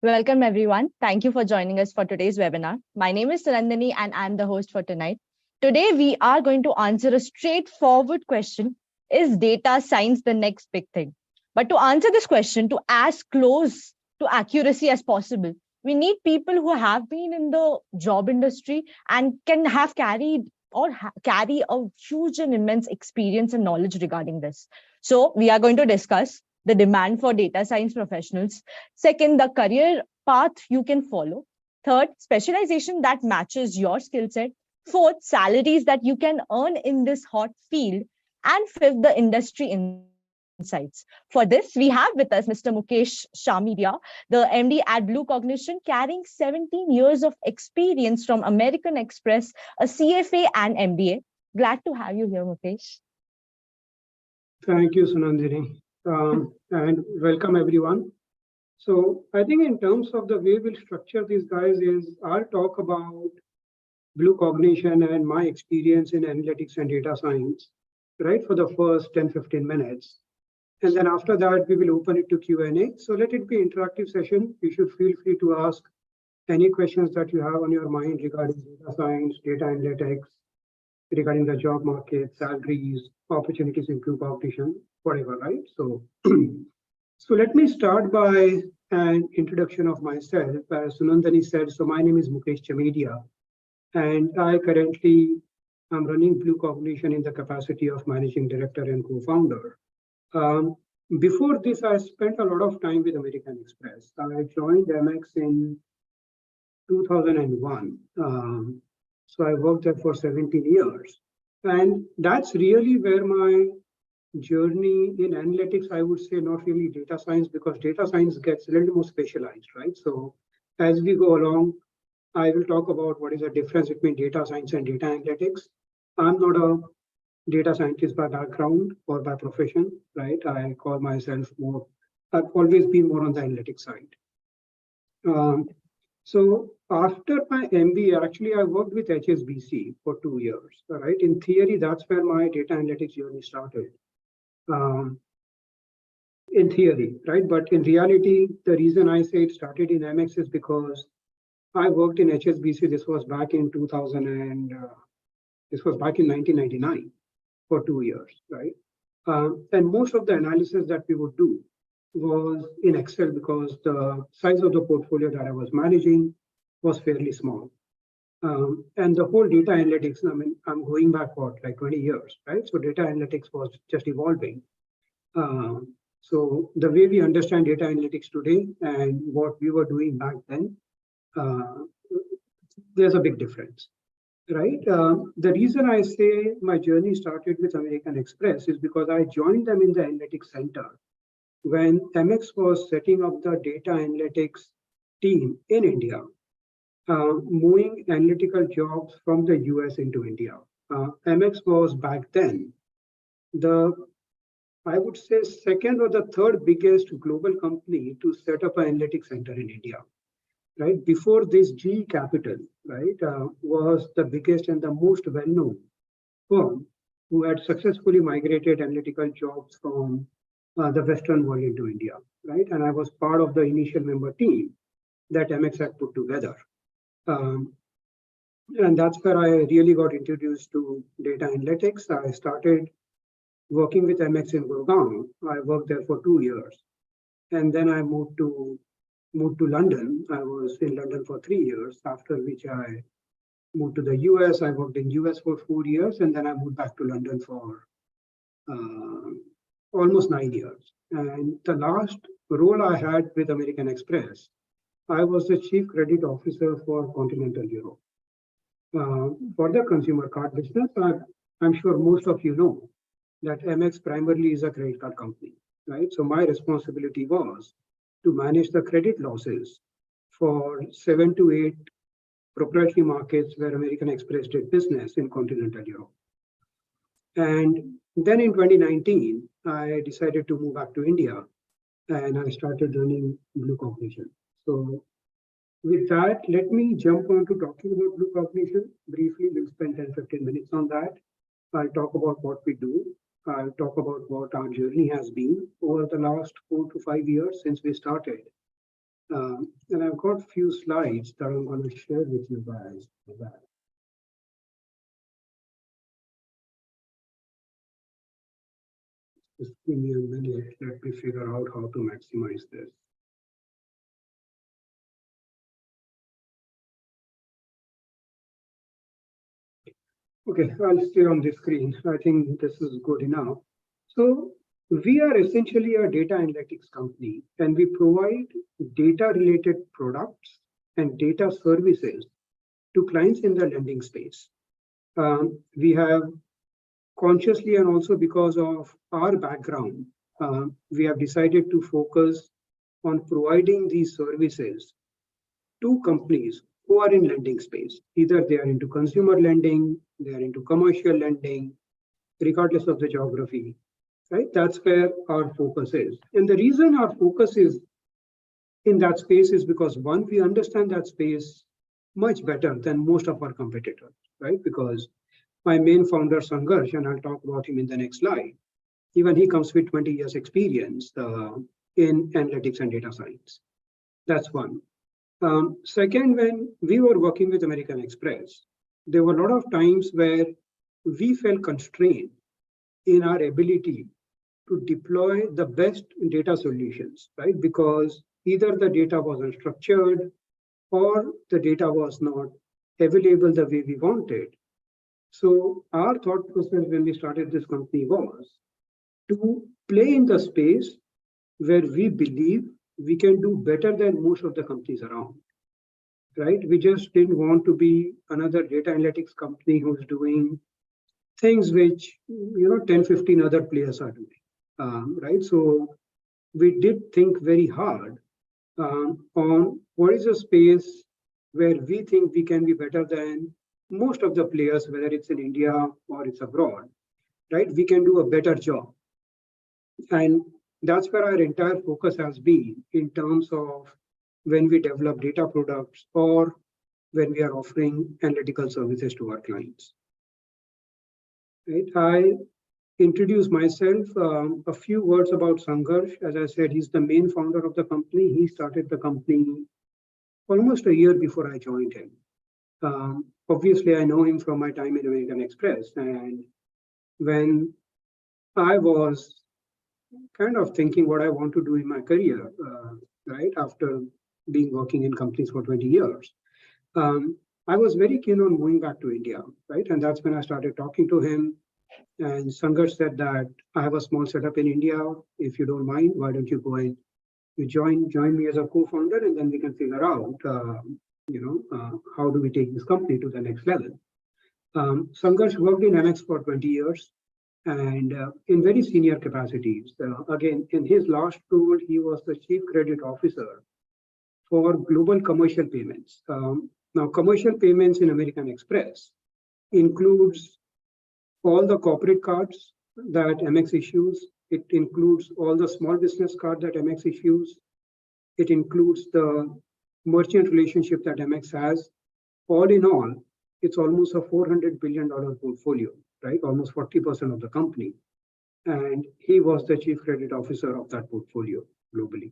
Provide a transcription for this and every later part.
Welcome, everyone. Thank you for joining us for today's webinar. My name is Sarandani, and I'm the host for tonight. Today, we are going to answer a straightforward question. Is data science the next big thing? But to answer this question, to as close to accuracy as possible, we need people who have been in the job industry and can have carried or carry a huge and immense experience and knowledge regarding this. So we are going to discuss the demand for data science professionals. Second, the career path you can follow. Third, specialization that matches your skill set. Fourth, salaries that you can earn in this hot field. And fifth, the industry insights. For this, we have with us Mr. Mukesh Chamedia, the MD at bluCognition, carrying 17 years of experience from American Express, a CFA and MBA. Glad to have you here, Mukesh. Thank you, Sunandini, and welcome everyone. So I think in terms of the way we'll structure these guys is I'll talk about bluCognition and my experience in analytics and data science, right, for the first 10-15 minutes. And then after that, we will open it to Q&A. So let it be an interactive session. You should feel free to ask any questions that you have on your mind regarding data science, data analytics, regarding the job market, salaries, opportunities in bluCognition, whatever, right? So, so let me start by an introduction of myself. As Sunandani said, so my name is Mukesh Chamedia, and I currently am running bluCognition in the capacity of managing director and co-founder. Before this, I spent a lot of time with American Express. I joined MX in 2001. So I worked there for 17 years. And that's really where my journey in analytics, I would say not really data science, because data science gets a little more specialized, right? So as we go along, I will talk about what is the difference between data science and data analytics. I'm not a data scientist by background or by profession, right? I call myself more, I've always been more on the analytics side. So after my MBA, actually, I worked with HSBC for 2 years, right? In theory, that's where my data analytics journey started. In theory, right? But in reality, the reason I say it started in MX is because I worked in HSBC. This was back in 2000 and this was back in 1999 for 2 years, right? And most of the analysis that we would do was in Excel because the size of the portfolio that I was managing was fairly small. And the whole data analytics, I mean, I'm going back, what, like 20 years, right? So data analytics was just evolving. So the way we understand data analytics today and what we were doing back then, there's a big difference, right? The reason I say my journey started with American Express is because I joined them in the analytics center when MX was setting up the data analytics team in India, moving analytical jobs from the US into India. MX was back then I would say, second or the third biggest global company to set up an analytics center in India, right? Before this, GE Capital, right, was the biggest and the most well-known firm who had successfully migrated analytical jobs from the Western world into India, right? And I was part of the initial member team that MX had put together. And that's where I really got introduced to data analytics. I started working with MX in Gurgaon. I worked there for 2 years. And then I moved to London. I was in London for 3 years, after which I moved to the US. I worked in US for 4 years, and then I moved back to London for almost 9 years. And the last role I had with American Express, I was the chief credit officer for continental Europe. For the consumer card business, I'm sure most of you know that MX primarily is a credit card company, right? So my responsibility was to manage the credit losses for 7 to 8 proprietary markets where American Express did business in continental Europe. And then in 2019, I decided to move back to India and I started running bluCognition. So with that, let me jump on to talking about bluCognition. Briefly, we'll spend 10-15 minutes on that. I'll talk about what we do. I'll talk about what our journey has been over the last 4 to 5 years since we started. And I've got a few slides that I'm going to share with you guys for that. Just give me a minute. Let me figure out how to maximize this. Okay, I'll stay on the screen. I think this is good enough. So we are essentially a data analytics company, and we provide data-related products and data services to clients in the lending space. We have consciously and also because of our background, we have decided to focus on providing these services to companies who are in lending space. Either they are into consumer lending, they are into commercial lending, regardless of the geography, right? That's where our focus is. And the reason our focus is in that space is because one, we understand that space much better than most of our competitors, right? Because my main founder, Sangarsh, and I'll talk about him in the next slide, even he comes with 20 years experience in analytics and data science. That's one. Second, when we were working with American Express, there were a lot of times where we felt constrained in our ability to deploy the best data solutions, right? Because either the data was unstructured or the data was not available the way we wanted. So our thought process when we started this company was to play in the space where we believe we can do better than most of the companies around, right? We just didn't want to be another data analytics company who's doing things which 10, 15 other players are doing, right? So we did think very hard on what is a space where we think we can be better than most of the players, whether it's in India or it's abroad, right? We can do a better job. And that's where our entire focus has been in terms of when we develop data products or when we are offering analytical services to our clients. Right? I introduce myself, a few words about Sangarsh. As I said, he's the main founder of the company. He started the company almost a year before I joined him. Obviously, I know him from my time in American Express. And when I was kind of thinking what I want to do in my career, right, after being working in companies for 20 years, I was very keen on moving back to India, right? And that's when I started talking to him. And Sangarsh said that I have a small setup in India. If you don't mind, why don't you go and you join me as a co-founder, and then we can figure out, how do we take this company to the next level. Sangarsh worked in MX for 20 years and in very senior capacities. Again, in his last role, he was the chief credit officer for global commercial payments. Now, commercial payments in American Express includes all the corporate cards that MX issues. It includes all the small business cards that MX issues. It includes the merchant relationship that MX has. All in all, it's almost a $400 billion portfolio, right? Almost 40% of the company. And he was the chief credit officer of that portfolio globally,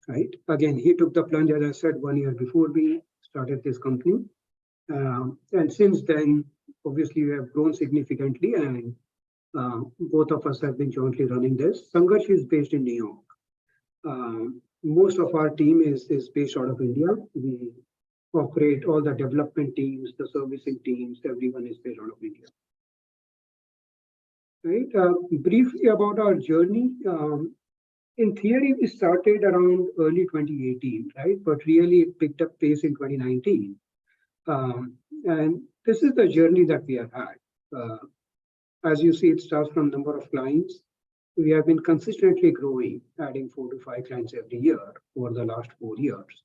right? Again, he took the plunge, as I said, 1 year before we started this company. And since then, obviously, we have grown significantly, and both of us have been jointly running this. Sangarsh is based in New York. Most of our team is based out of India. We operate all the development teams, the servicing teams, everyone is based out of India. Right? Briefly about our journey. In theory, we started around early 2018, right? But really it picked up pace in 2019. And this is the journey that we have had. As you see, it starts from number of clients. We have been consistently growing, adding 4 to 5 clients every year over the last 4 years.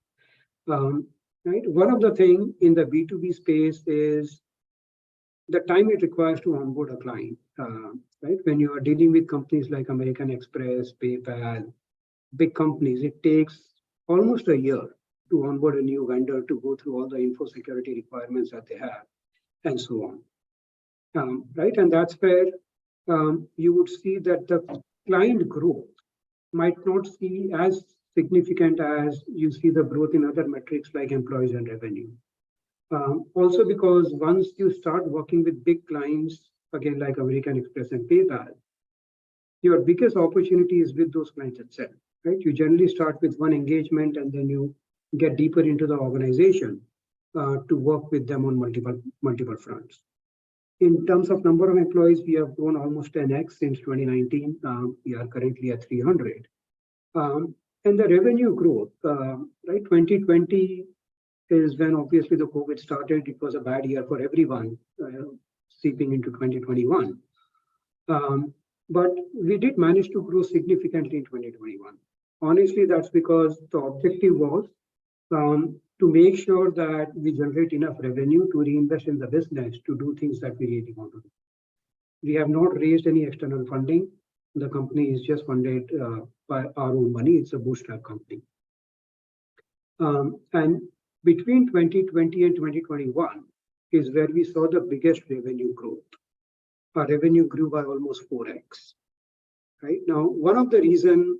Right? One of the things in the B2B space is the time it requires to onboard a client. Right? When you are dealing with companies like American Express, PayPal, big companies, it takes almost a year to onboard a new vendor, to go through all the info security requirements that they have, and so on. Right? And that's where you would see that the client growth might not see as significant as you see the growth in other metrics like employees and revenue. Also because once you start working with big clients, again, like American Express and PayPal, your biggest opportunity is with those clients itself, right? You generally start with one engagement and then you get deeper into the organization to work with them on multiple fronts. In terms of number of employees, we have grown almost 10x since 2019. We are currently at 300. And the revenue growth, right? 2020 is when obviously the COVID started. It was a bad year for everyone, seeping into 2021. But we did manage to grow significantly in 2021. Honestly, that's because the objective was to make sure that we generate enough revenue to reinvest in the business to do things that we really want to do. We have not raised any external funding. The company is just funded by our own money. It's a bootstrap company. And between 2020 and 2021 is where we saw the biggest revenue growth. Our revenue grew by almost 4x. Right now, one of the reasons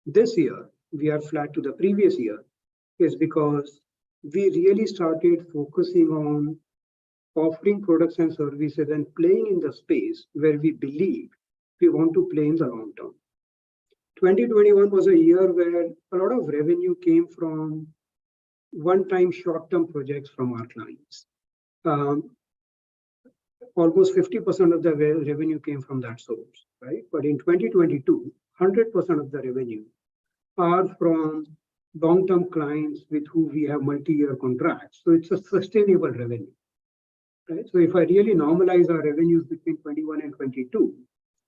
this year we are flat to the previous year is because we really started focusing on offering products and services and playing in the space where we believe we want to play in the long term. 2021 was a year where a lot of revenue came from one-time short-term projects from our clients. Almost 50% of the revenue came from that source, right? But in 2022, 100% of the revenue are from long-term clients with who we have multi-year contracts. So it's a sustainable revenue, right? So if I really normalize our revenues between 21 and 22,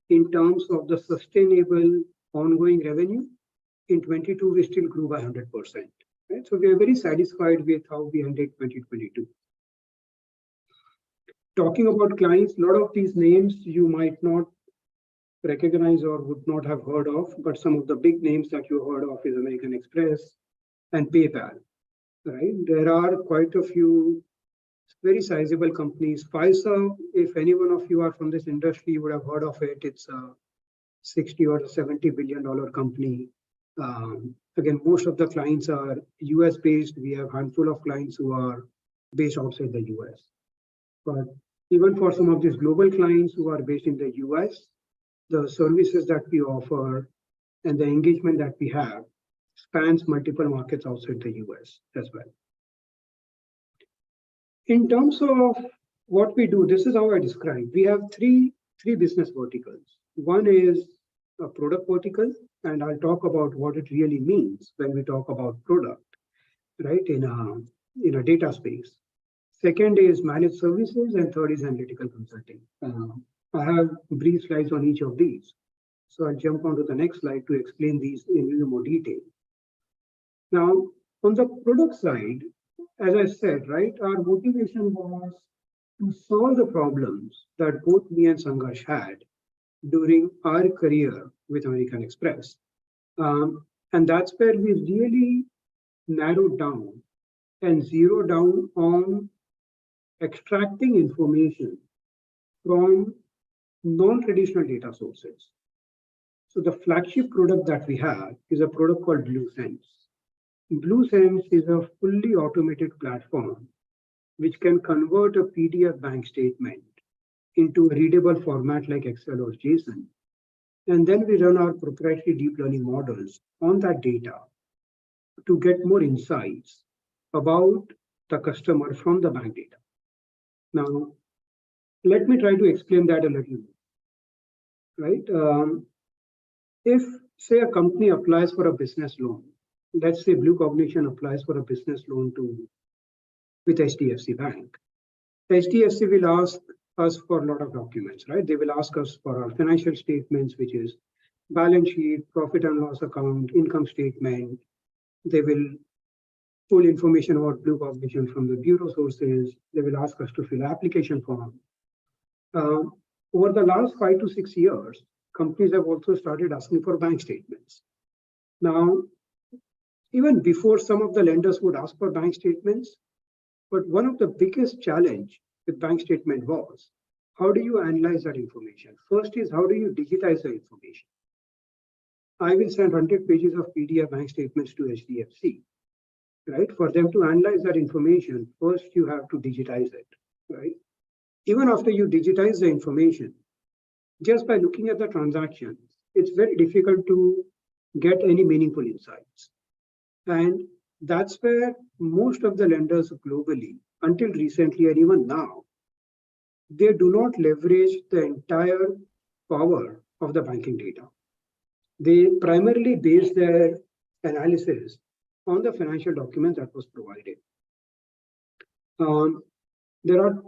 in terms of the sustainable ongoing revenue, in 22, we still grew by 100%, right? So we are very satisfied with how we ended 2022. Talking about clients, a lot of these names you might not recognize or would not have heard of, but some of the big names that you heard of is American Express and PayPal, right? There are quite a few very sizable companies. Pfizer, if any one of you are from this industry, you would have heard of it. It's a 60 or $70 billion company. Again, most of the clients are US based. We have a handful of clients who are based outside the US. But even for some of these global clients who are based in the US, the services that we offer and the engagement that we have spans multiple markets outside the US as well. In terms of what we do, this is how I describe. We have three business verticals. One is a product vertical, and I'll talk about what it really means when we talk about product, right, in a data space. Second is managed services, and third is analytical consulting. I have brief slides on each of these. So I'll jump onto the next slide to explain these in a little more detail. Now, on the product side, as I said, right, our motivation was to solve the problems that both me and Sangash had during our career with American Express. And that's where we really narrowed down and zeroed down on extracting information from non-traditional data sources. So the flagship product that we have is a product called bluSense. bluSense is a fully automated platform which can convert a PDF bank statement into a readable format like Excel or JSON. And then we run our proprietary deep learning models on that data to get more insights about the customer from the bank data. Now, let me try to explain that a little more, right? If, say, a company applies for a business loan, let's say bluCognition applies for a business loan with HDFC Bank. HDFC will ask us for a lot of documents, right? They will ask us for our financial statements, which is balance sheet, profit and loss account, income statement. They will pull information about bluCognition from the bureau sources. They will ask us to fill an application form. Over the last 5 to 6 years, companies have also started asking for bank statements. Now, even before, some of the lenders would ask for bank statements, but one of the biggest challenge with bank statement was, how do you analyze that information? First is, how do you digitize the information? I will send 100 pages of PDF bank statements to HDFC, right? For them to analyze that information, first you have to digitize it, right? Even after you digitize the information, just by looking at the transactions, it's very difficult to get any meaningful insights. And that's where most of the lenders globally, until recently and even now, they do not leverage the entire power of the banking data. They primarily base their analysis on the financial documents that was provided. There are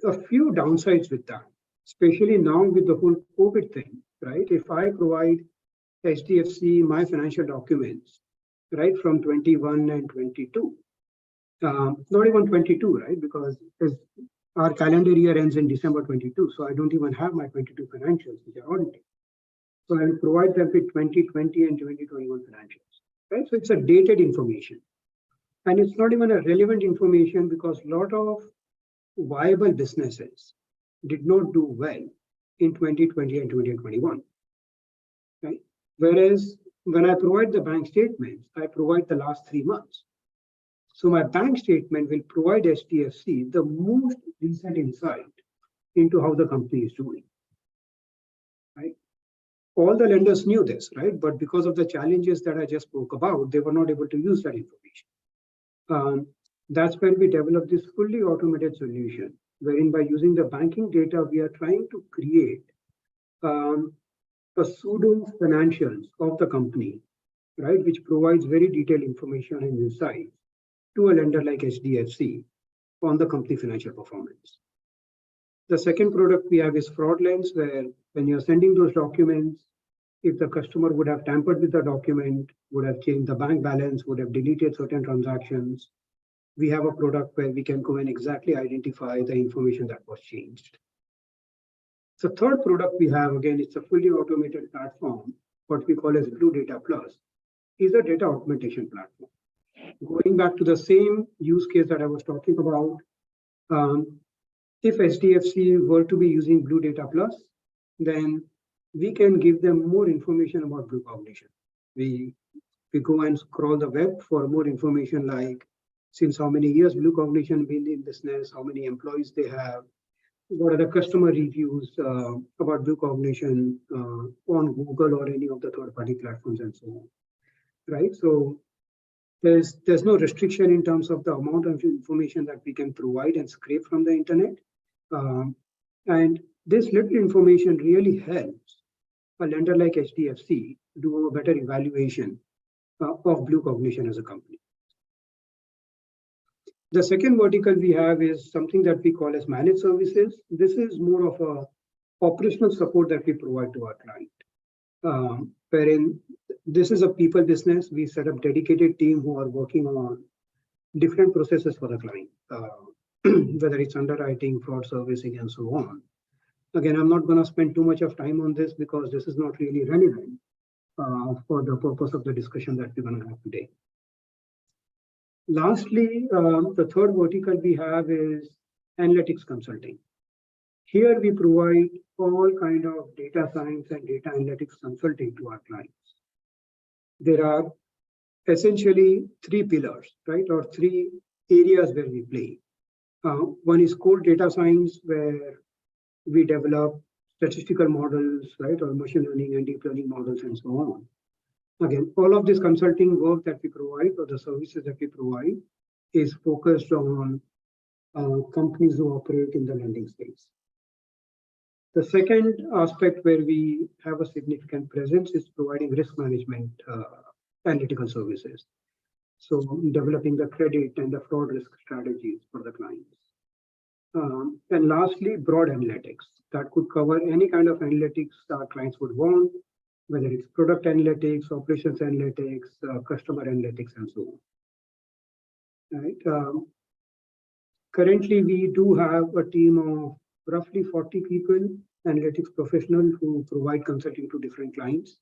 a few downsides with that, especially now with the whole COVID thing, right? If I provide HDFC my financial documents, right, from 21 and 22, not even 22, right, because our calendar year ends in December 22, so I don't even have my 22 financials, which are audited. So I will provide them with 2020 and 2021 financials, right? So it's a dated information. And it's not even a relevant information because a lot of viable businesses did not do well in 2020 and 2021, right? Whereas when I provide the bank statements, I provide the last 3 months. So my bank statement will provide HDFC the most recent insight into how the company is doing, right? All the lenders knew this, right? But because of the challenges that I just spoke about, they were not able to use that information. That's when we developed this fully automated solution, wherein by using the banking data, we are trying to create a pseudo financials of the company, right? Which provides very detailed information and insights to a lender like HDFC on the company financial performance. The second product we have is Fraud Lens, where when you're sending those documents, if the customer would have tampered with the document, would have changed the bank balance, would have deleted certain transactions, we have a product where we can go and exactly identify the information that was changed. The third product we have, again, it's a fully automated platform, what we call as bluData Plus, is a data augmentation platform. Going back to the same use case that I was talking about, if HDFC were to be using bluData Plus, then we can give them more information about bluCognition. We go and scroll the web for more information like since how many years bluCognition been in business, how many employees they have, what are the customer reviews about bluCognition on Google or any of the third-party platforms and so on, right? So there's no restriction in terms of the amount of information that we can provide and scrape from the internet. And this little information really helps a lender like HDFC do a better evaluation of bluCognition as a company. The second vertical we have is something that we call as managed services. This is more of a operational support that we provide to our client, wherein this is a people business. We set up dedicated team who are working on different processes for the client, whether it's underwriting, fraud servicing, and so on. Again, I'm not going to spend too much of time on this because this is not really relevant for the purpose of the discussion that we're going to have today. Lastly, the third vertical we have is analytics consulting. Here we provide all kind of data science and data analytics consulting to our clients. There are essentially 3 pillars, right, or 3 areas where we play. One is core data science, where we develop statistical models, right, or machine learning and deep learning models and so on. Again, all of this consulting work that we provide or the services that we provide is focused on companies who operate in the lending space. The second aspect where we have a significant presence is providing risk management analytical services. So developing the credit and the fraud risk strategies for the clients. And lastly, broad analytics that could cover any kind of analytics our clients would want, whether it's product analytics, operations analytics, customer analytics, and so on. Right. Currently, we do have a team of roughly 40 people, analytics professionals who provide consulting to different clients.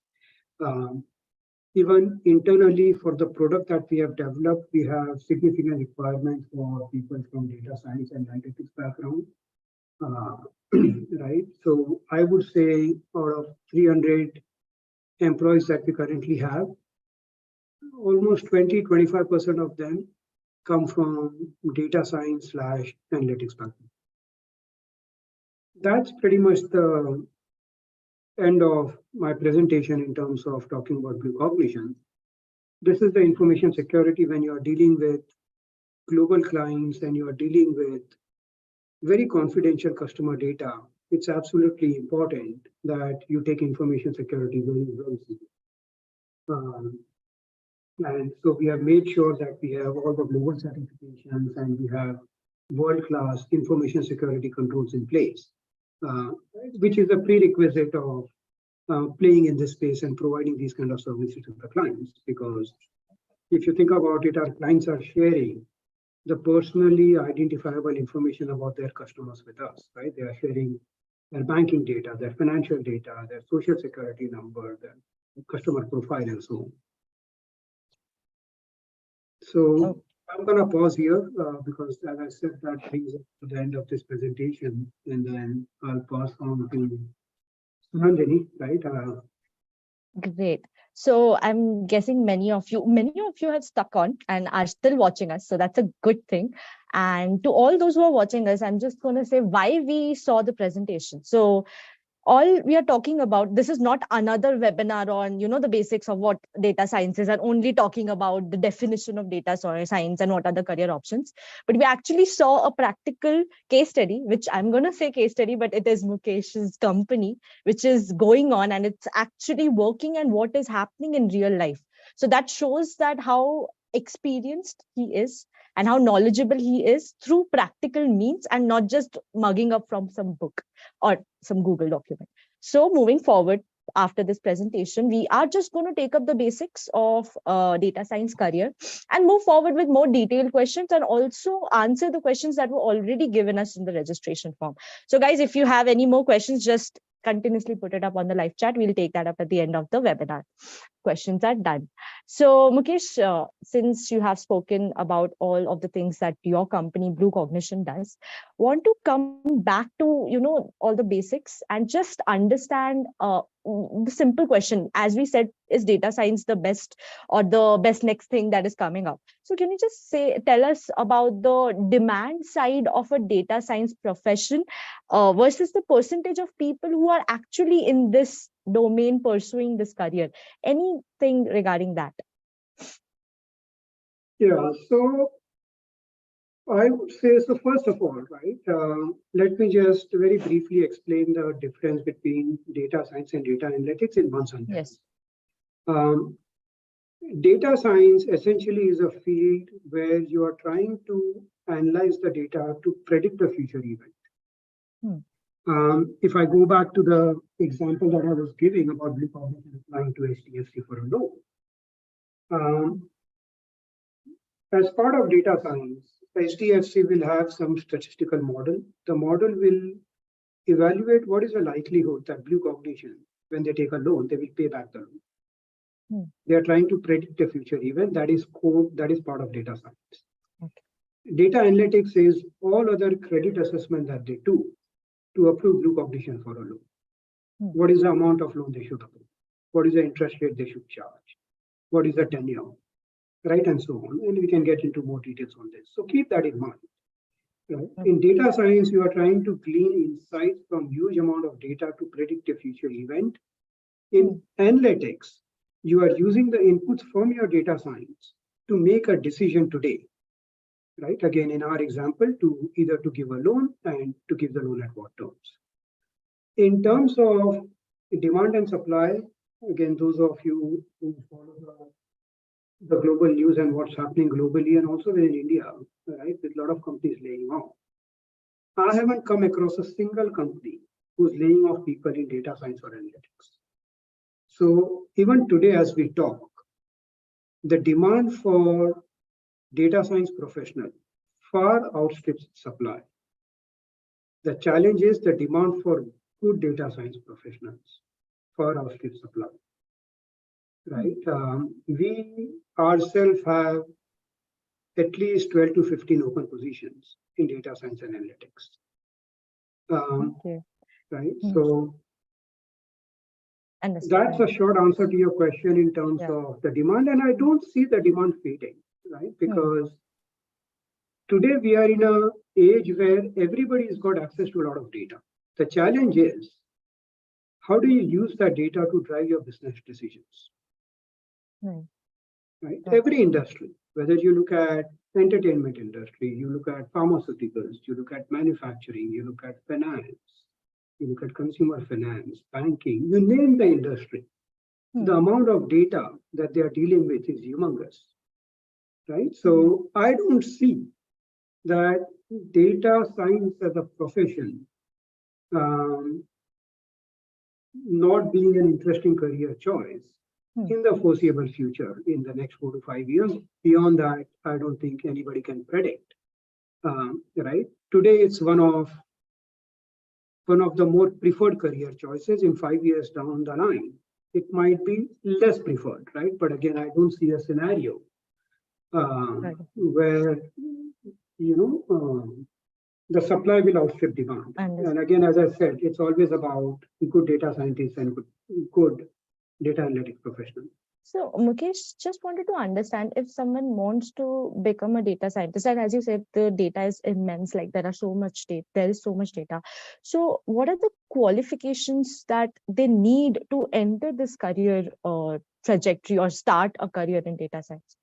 Even internally for the product that we have developed, we have significant requirements for people from data science and analytics background. Right. So I would say out of 300 employees that we currently have, almost 20-25% of them come from data science / analytics background. That's pretty much the end of my presentation in terms of talking about bluCognition. This is the information security when you are dealing with global clients and you are dealing with very confidential customer data. It's absolutely important that you take information security very, very seriously. And so we have made sure that we have all the global certifications and we have world-class information security controls in place, which is a prerequisite of playing in this space and providing these kind of services to the clients. Because if you think about it, our clients are sharing the personally identifiable information about their customers with us, right? They are sharing their banking data, their financial data, their social security number, their customer profile, and so on. So I'm going to pause here because, as I said, that brings us to the end of this presentation, and then I'll pass on to Sunandini, right? Great. So I'm guessing many of you have stuck on and are still watching us. So that's a good thing. And to all those who are watching us, I'm just going to say why we saw the presentation. So all we are talking about, this is not another webinar on the basics of what data science is and only talking about the definition of data science and what are the career options, but we actually saw a practical case study, which I'm going to say case study, but it is Mukesh's company which is going on and it's actually working and what is happening in real life. So that shows that how experienced he is and how knowledgeable he is through practical means and not just mugging up from some book or some Google document. So moving forward, after this presentation, we are just going to take up the basics of data science career and move forward with more detailed questions and also answer the questions that were already given us in the registration form. So guys, if you have any more questions, just continuously put it up on the live chat. We'll take that up at the end of the webinar. Questions are done. So Mukesh, since you have spoken about all of the things that your company bluCognition does, want to come back to all the basics and just understand the simple question. As we said, is data science the best or the best next thing that is coming up? So can you just tell us about the demand side of a data science profession versus the percentage of people who are actually in this domain pursuing this career? Anything regarding that? Yeah, so I would say, so first of all, right, let me just very briefly explain the difference between data science and data analytics in one sentence. Yes. Data science essentially is a field where you are trying to analyze the data to predict the future event. If I go back to the example that I was giving about bluCognition applying to HDFC for a loan, as part of data science, HDFC will have some statistical model. The model will evaluate what is the likelihood that bluCognition, when they take a loan, they will pay back the loan. They are trying to predict the future event. That is code, that is part of data science. Okay. Data analytics is all other credit assessment that they do to approve bluCognition for a loan. What is the amount of loan they should approve? What is the interest rate they should charge? What is the tenure? Right, and so on. And we can get into more details on this. So keep that in mind. Right? In data science, you are trying to glean insights from huge amount of data to predict a future event. In analytics, you are using the inputs from your data science to make a decision today. Right? Again, in our example, to either to give a loan and to give the loan at what terms. In terms of demand and supply, again, those of you who follow the global news and what's happening globally and also within India, right, with a lot of companies laying off. I haven't come across a single company who's laying off people in data science or analytics. So even today, as we talk, the demand for data science professional far outstrips supply. The challenge is the demand for good data science professionals far outstrips supply. Right? We ourselves have at least 12 to 15 open positions in data science and analytics. Right? So That's a short answer to your question in terms of the demand. And I don't see the demand fading, right? Because today we are in an age where everybody's got access to a lot of data. The challenge is, how do you use that data to drive your business decisions? Right? Every industry, whether you look at entertainment industry, you look at pharmaceuticals, you look at manufacturing, you look at finance, you look at consumer finance, banking, you name the industry. The amount of data that they are dealing with is humongous, right? So I don't see that data science as a profession not being an interesting career choice in the foreseeable future, in the next 4 to 5 years. Beyond that, I don't think anybody can predict, right? Today, it's one of the more preferred career choices. In 5 years down the line, it might be less preferred, right? But again, I don't see a scenario where, the supply will outstrip demand. And again, as I said, it's always about good data scientists and good data analytics professionals. So, Mukesh, just wanted to understand, if someone wants to become a data scientist, and as you said, the data is immense, like there is so much data. So what are the qualifications that they need to enter this career trajectory or start a career in data science?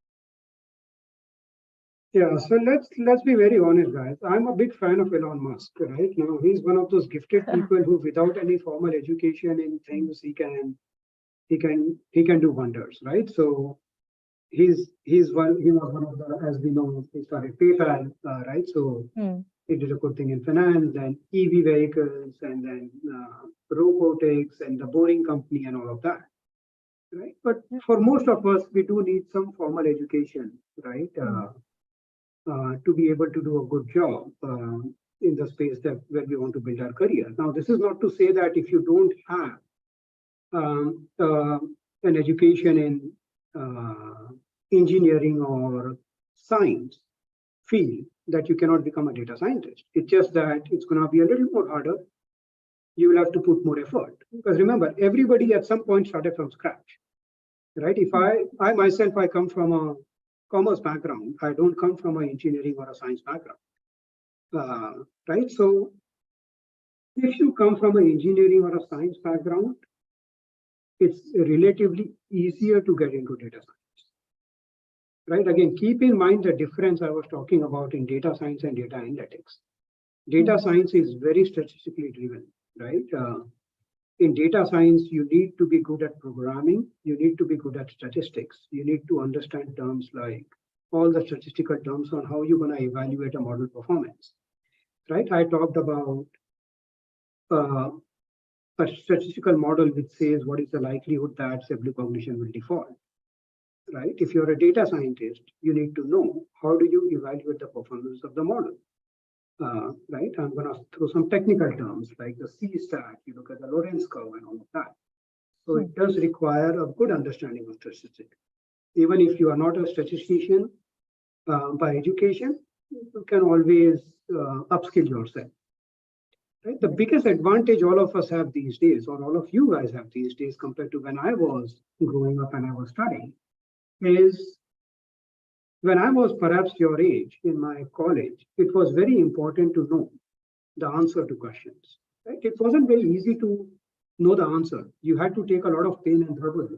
Yeah, so let's be very honest, guys. I'm a big fan of Elon Musk, right? Now, he's one of those gifted people who, without any formal education in things, he can do wonders, right? So he was one of the, as we know, he started PayPal, right? So he did a good thing in finance, then EV vehicles, and then robotics and the Boring Company and all of that, right? But for most of us, we do need some formal education, right? To be able to do a good job in the space where we want to build our career. Now, this is not to say that if you don't have an education in engineering or science field, that you cannot become a data scientist. It's just that it's going to be a little more harder. You will have to put more effort. Because remember, everybody at some point started from scratch, right? If I myself come from a commerce background, I don't come from an engineering or a science background, right? So if you come from an engineering or a science background, it's relatively easier to get into data science, right? Again, keep in mind the difference I was talking about in data science and data analytics. Data science is very statistically driven, right? In data science, you need to be good at programming. You need to be good at statistics. You need to understand terms like all the statistical terms on how you're going to evaluate a model performance, right? I talked about a statistical model which says what is the likelihood that, say, bluCognition will default, right? If you're a data scientist, you need to know how do you evaluate the performance of the model. Right? I'm going to throw some technical terms like the C-stat, you look at the Lorenz curve and all of that. So it does require a good understanding of statistics. Even if you are not a statistician by education, you can always upskill yourself. Right? The biggest advantage all of us have these days, or all of you guys have these days compared to when I was growing up and I was studying, is when I was perhaps your age in my college, it was very important to know the answer to questions. Right? It wasn't very easy to know the answer. You had to take a lot of pain and trouble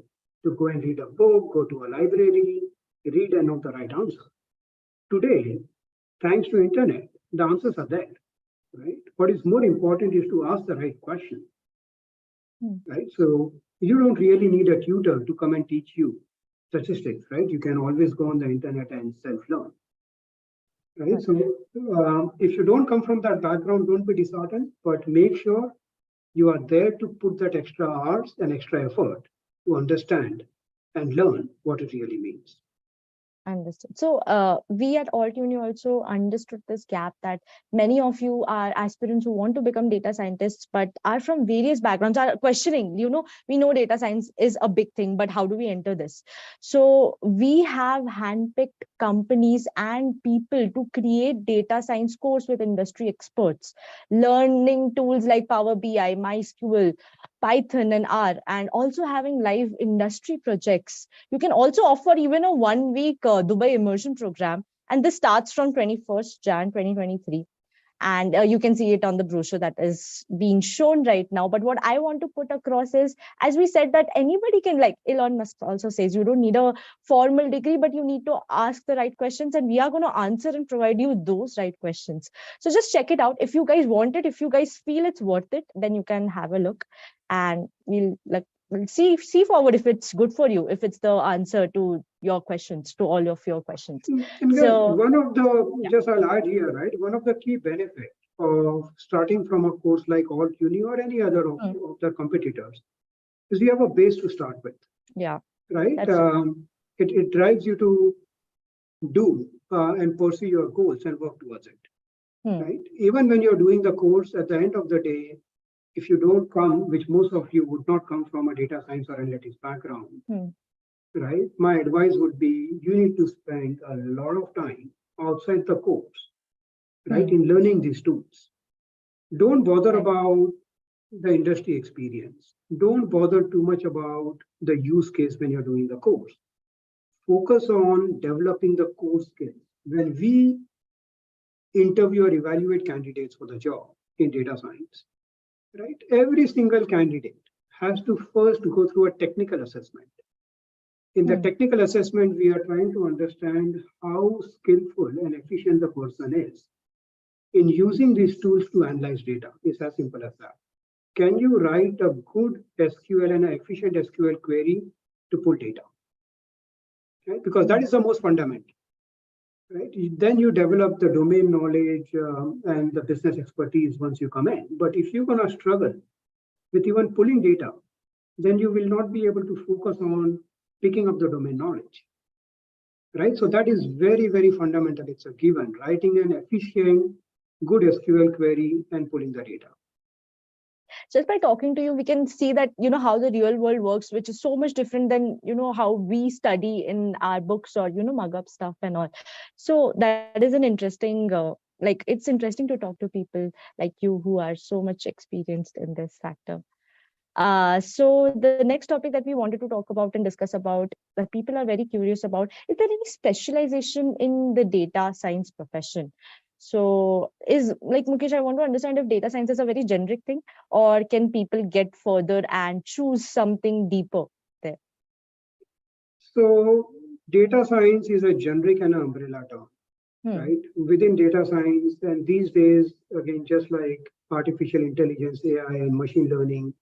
to go and read a book, go to a library, read and know the right answer. Today, thanks to internet, the answers are there. Right? What is more important is to ask the right question. Right? So you don't really need a tutor to come and teach you statistics, right? You can always go on the internet and self-learn, right? So if you don't come from that background, don't be disheartened, but make sure you are there to put that extra hours and extra effort to understand and learn what it really means. Understood. So we at Altuni also understood this gap that many of you are aspirants who want to become data scientists, but are from various backgrounds, are questioning, we know data science is a big thing, but how do we enter this? So we have handpicked companies and people to create data science course with industry experts, learning tools like Power BI, MySQL, Python and R, and also having live industry projects. You can also offer even a 1 week Dubai immersion program, and this starts from 21st Jan 2023. And you can see it on the brochure that is being shown right now. But what I want to put across is, as we said, that anybody can, like Elon Musk also says, you don't need a formal degree, but you need to ask the right questions, and we are going to answer and provide you those right questions. So just check it out. If you guys want it, if you guys feel it's worth it, then you can have a look, and we'll see forward if it's good for you, if it's the answer to your questions, to all of your questions. And guys, So one of the, just I'll add here, right? One of the key benefits of starting from a course like Alt Uni or any other of the competitors is you have a base to start with. Yeah. Right? That's It drives you to do and pursue your goals and work towards it. Right? Even when you're doing the course, at the end of the day, if you don't come, which most of you would not come from a data science or analytics background, right? My advice would be you need to spend a lot of time outside the course, right, in learning these tools. Don't bother about the industry experience. Don't bother too much about the use case when you're doing the course. Focus on developing the core skills. When we interview or evaluate candidates for the job in data science, right, every single candidate has to first go through a technical assessment. In the technical assessment, we are trying to understand how skillful and efficient the person is in using these tools to analyze data. It's as simple as that. Can you write a good SQL and an efficient SQL query to pull data? Right? Because that is the most fundamental. Right? Then you develop the domain knowledge and the business expertise once you come in. But if you're going to struggle with even pulling data, then you will not be able to focus on picking up the domain knowledge. Right? So that is very, very fundamental. It's a given. Writing an efficient, good SQL query and pulling the data. Just by talking to you, we can see that, how the real world works, which is so much different than, how we study in our books or, mug up stuff and all. So that is an interesting, it's interesting to talk to people like you who are so much experienced in this factor. So the next topic that we wanted to talk about and discuss about, that people are very curious about, is there any specialization in the data science profession? So Mukesh, I want to understand if data science is a very generic thing, or can people get further and choose something deeper there? So data science is a generic and an umbrella term, right? Within data science, and these days, again, just like artificial intelligence, AI and machine learning,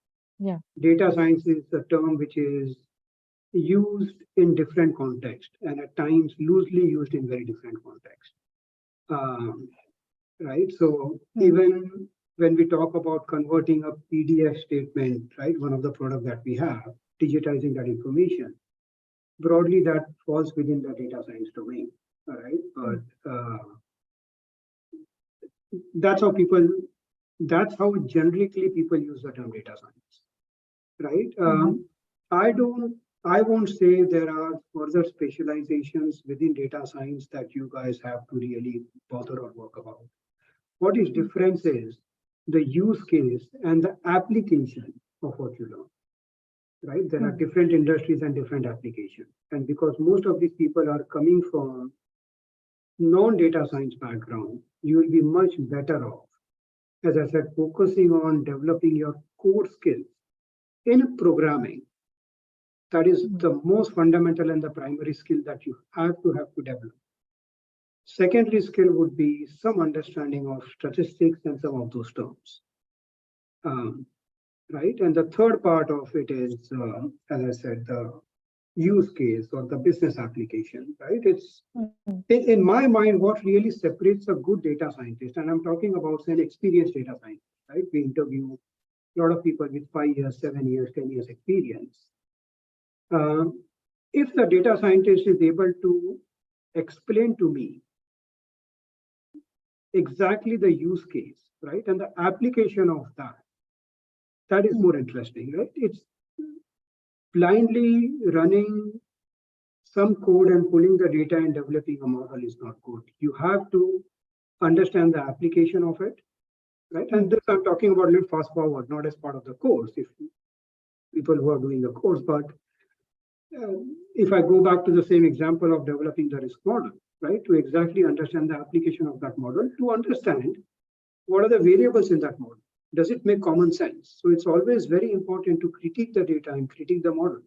data science is a term which is used in different contexts and at times loosely used in very different contexts. Right. So even when we talk about converting a PDF statement, right, one of the products that we have, digitizing that information, broadly that falls within the data science domain. All right. But that's how generically people use the term data science. Right. I won't say there are further specializations within data science that you guys have to really bother or work about. What is different is the use case and the application of what you learn. Right? There are different industries and different applications. And because most of these people are coming from non-data science background, you will be much better off, as I said, focusing on developing your core skills in programming. That is the most fundamental and the primary skill that you have to develop. Secondary skill would be some understanding of statistics and some of those terms. Right. And the third part of it is, as I said, the use case or the business application. Right. It's in my mind, what really separates a good data scientist, and I'm talking about an experienced data scientist. Right. We interview a lot of people with 5 years, 7 years, 10 years experience. If the data scientist is able to explain to me exactly the use case, right, and the application of that is more interesting, right? It's blindly running some code and pulling the data and developing a model is not good. You have to understand the application of it, right? And this I'm talking about a little fast forward, not as part of the course. If people who are doing the course. But if I go back to the same example of developing the risk model, right, to exactly understand the application of that model, to understand what are the variables in that model. Does it make common sense? So it's always very important to critique the data and critique the model,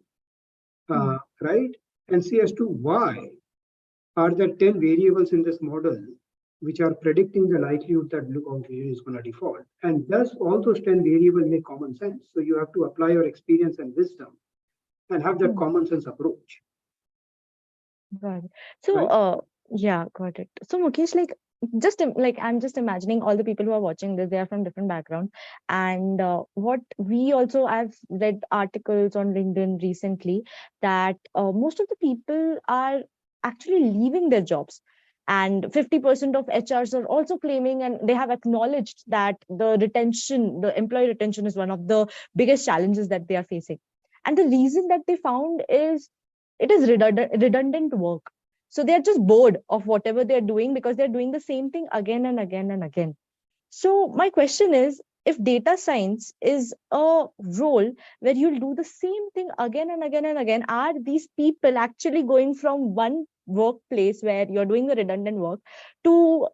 right? And see as to why are there 10 variables in this model which are predicting the likelihood that bluCognition is going to default. And does all those 10 variables make common sense? So you have to apply your experience and wisdom and have that common sense approach. Got it. So, right? Yeah, got it. So, Mukesh, I'm just imagining all the people who are watching this, they are from different backgrounds. And what we also, I've read articles on LinkedIn recently that most of the people are actually leaving their jobs. And 50% of HRs are also claiming, and they have acknowledged that the employee retention is one of the biggest challenges that they are facing. And the reason that they found is it is redundant work. So they're just bored of whatever they're doing because they're doing the same thing again and again and again. So my question is, if data science is a role where you'll do the same thing again and again and again, are these people actually going from one workplace where you're doing the redundant work to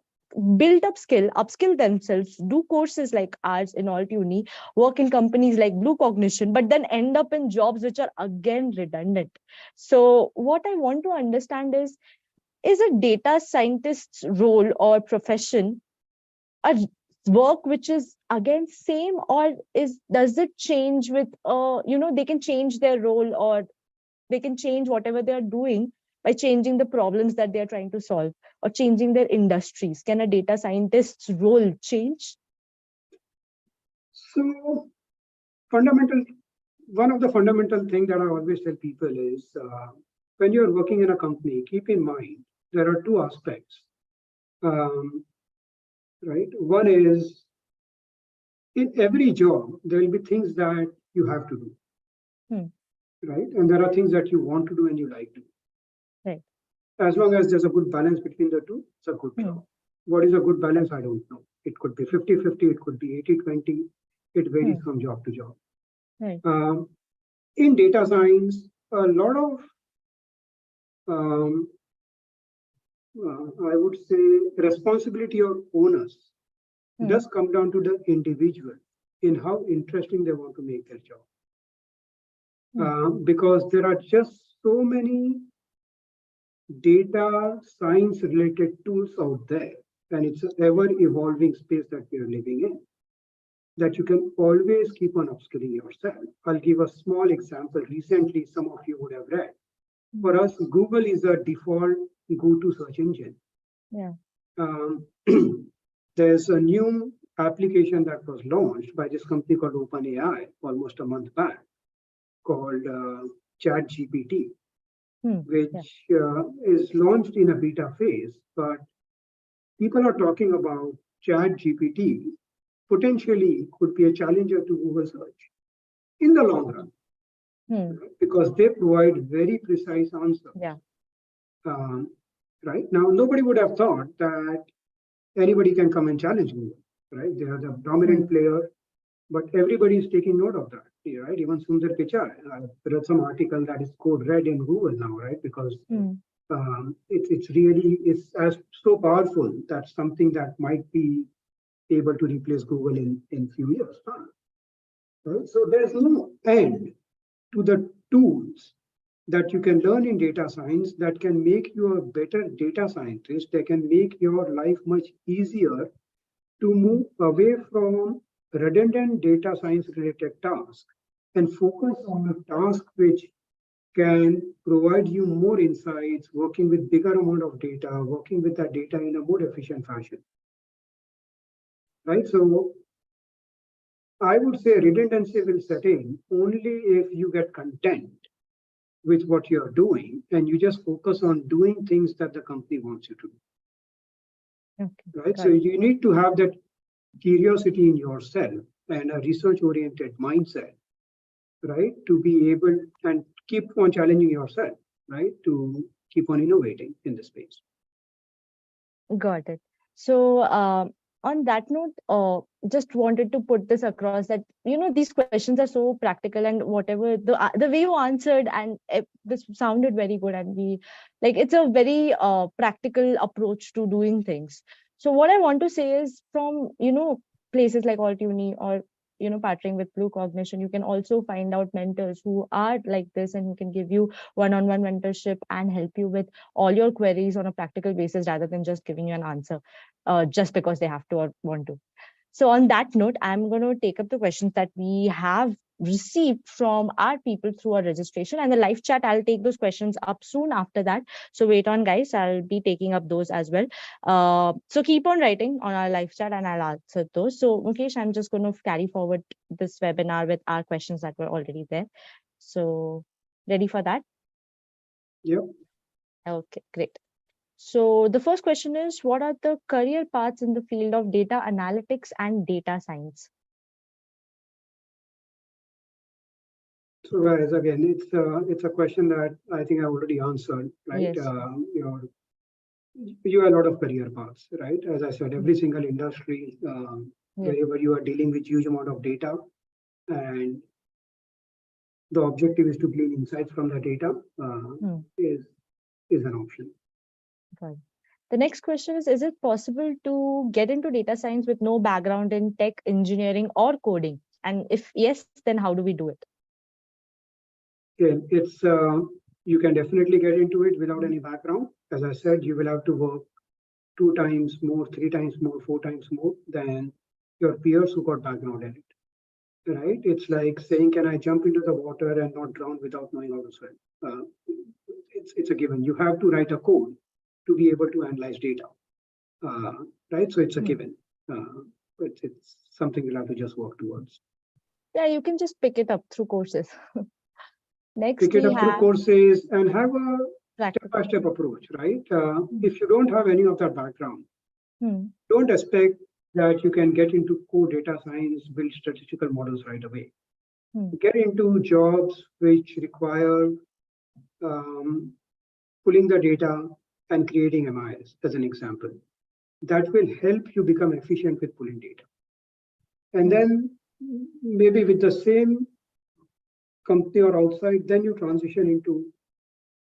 build upskill themselves, do courses like ours in Alt Uni, work in companies like bluCognition, but then end up in jobs which are again redundant? So what I want to understand is a data scientist's role or profession a work which is again same, or does it change with they can change their role, or they can change whatever they are doing by changing the problems that they are trying to solve or changing their industries? Can a data scientist's role change? So one of the fundamental thing that I always tell people is when you're working in a company, keep in mind there are two aspects. Right? One is in every job, there will be things that you have to do. Right? And there are things that you want to do and you like to do. Right. As long as there's a good balance between the two, it's a good job. What is a good balance? I don't know. It could be 50-50, it could be 80-20. It varies from job to job. Right. In data science, a lot of I would say responsibility or onus does come down to the individual in how interesting they want to make their job. Because there are just so many data science related tools out there, and it's an ever evolving space that we are living in, that you can always keep on upskilling yourself. I'll give a small example. Recently, some of you would have read. For us, Google is a default go-to search engine. Yeah. There's a new application that was launched by this company called OpenAI almost a month back, called ChatGPT, which is launched in a beta phase. But people are talking about ChatGPT potentially could be a challenger to Google search in the long run, because they provide very precise answers. Yeah. Right now, nobody would have thought that anybody can come and challenge Google. Right? They are the dominant player, but everybody is taking note of that. Right? Even Sundar Pichai, I read some article that is code red in Google now, right? Because it's really as so powerful that something that might be able to replace Google in few years. Right? So there's no end to the tools that you can learn in data science that can make you a better data scientist, that can make your life much easier to move away from redundant data science related tasks and focus on a task which can provide you more insights, working with bigger amount of data, working with that data in a more efficient fashion. Right? So I would say redundancy will set in only if you get content with what you're doing and you just focus on doing things that the company wants you to do. Okay. Right? So you need to have that curiosity in yourself and a research-oriented mindset, right? To be able and keep on challenging yourself, right? To keep on innovating in the space. Got it. So on that note, just wanted to put this across that, these questions are so practical, and whatever the way you answered, and this sounded very good, and it's a very practical approach to doing things. So what I want to say is, from places like Alt Uni, or partnering with bluCognition, you can also find out mentors who are like this, and who can give you one-on-one mentorship and help you with all your queries on a practical basis, rather than just giving you an answer just because they have to or want to. So on that note, I'm going to take up the questions that we have received from our people through our registration, and the live chat, I'll take those questions up soon after that. So wait on, guys, I'll be taking up those as well. So keep on writing on our live chat and I'll answer those. So Mukesh, I'm just going to carry forward this webinar with our questions that were already there. So ready for that? Yep. Okay, great. So the first question is, what are the career paths in the field of data analytics and data science? So guys, again, it's a question that I think I already answered, right? Yes. You have a lot of career paths, right? As I said, every single industry, wherever you are dealing with huge amount of data, and the objective is to glean insights from the data, is an option. Okay. The next question is it possible to get into data science with no background in tech, engineering, or coding? And if yes, then how do we do it? Yeah, it's you can definitely get into it without any background. As I said, you will have to work 2 times more, 3 times more, 4 times more than your peers who got background in it. Right? It's like saying, can I jump into the water and not drown without knowing how to swim? It's a given. You have to write a code to be able to analyze data. Right? So it's a given. But it's something you'll have to just work towards. Yeah, you can just pick it up through courses. Next, pick it up through courses and have a step-by-step approach, right? If you don't have any of that background, don't expect that you can get into core data science, build statistical models right away. Get into jobs which require pulling the data and creating MIs, as an example. That will help you become efficient with pulling data. And then maybe with the same company or outside, then you transition into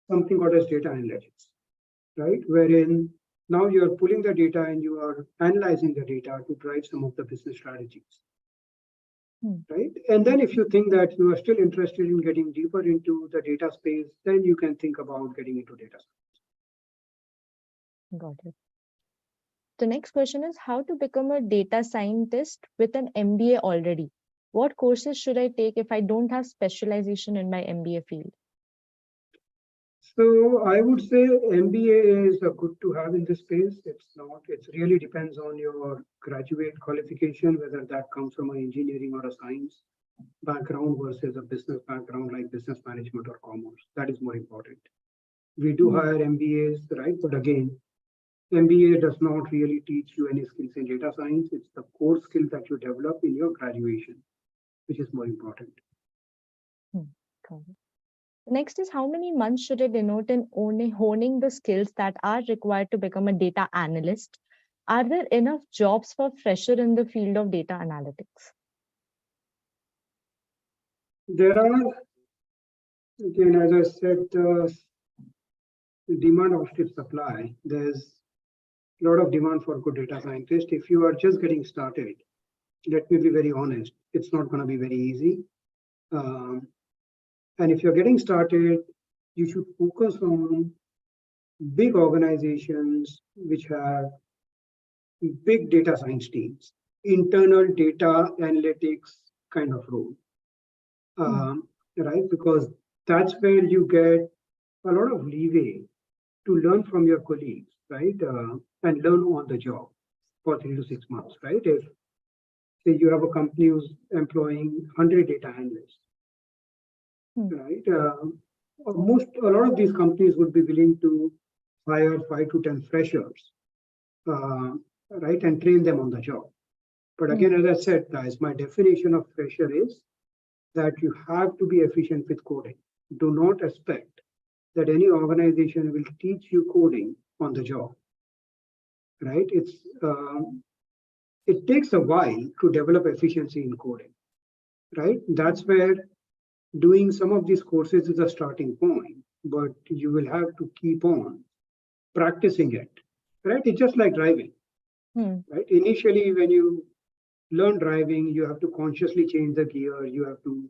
something called as data analytics, right? Wherein now you are pulling the data and you are analyzing the data to drive some of the business strategies, right? And then if you think that you are still interested in getting deeper into the data space, then you can think about getting into data science. Got it. The next question is how to become a data scientist with an MBA already. What courses should I take if I don't have specialization in my MBA field? So I would say MBA is good to have in this space. It's not, it really depends on your graduate qualification, whether that comes from an engineering or a science background versus a business background like business management or commerce. That is more important. We do hire MBAs, right? But again, MBA does not really teach you any skills in data science. It's the core skill that you develop in your graduation, which is more important. Next is how many months should I denote in honing the skills that are required to become a data analyst? Are there enough jobs for fresher in the field of data analytics? There are, again, as I said, the demand outstrips supply. There's a lot of demand for good data scientists. If you are just getting started, let me be very honest, it's not going to be very easy. And if you're getting started, you should focus on big organizations which have big data science teams, internal data analytics kind of role, right? Because that's where you get a lot of leeway to learn from your colleagues, right? And learn on the job for 3 to 6 months, right? If say you have a company who's employing 100 data analysts, right? A lot of these companies would be willing to hire 5 to 10 freshers, right, and train them on the job. But again, as I said, guys, my definition of fresher is that you have to be efficient with coding. Do not expect that any organization will teach you coding on the job, right? It's it takes a while to develop efficiency in coding, right? That's where doing some of these courses is a starting point, but you will have to keep on practicing it, right? It's just like driving, right? Initially, when you learn driving, you have to consciously change the gear, you have to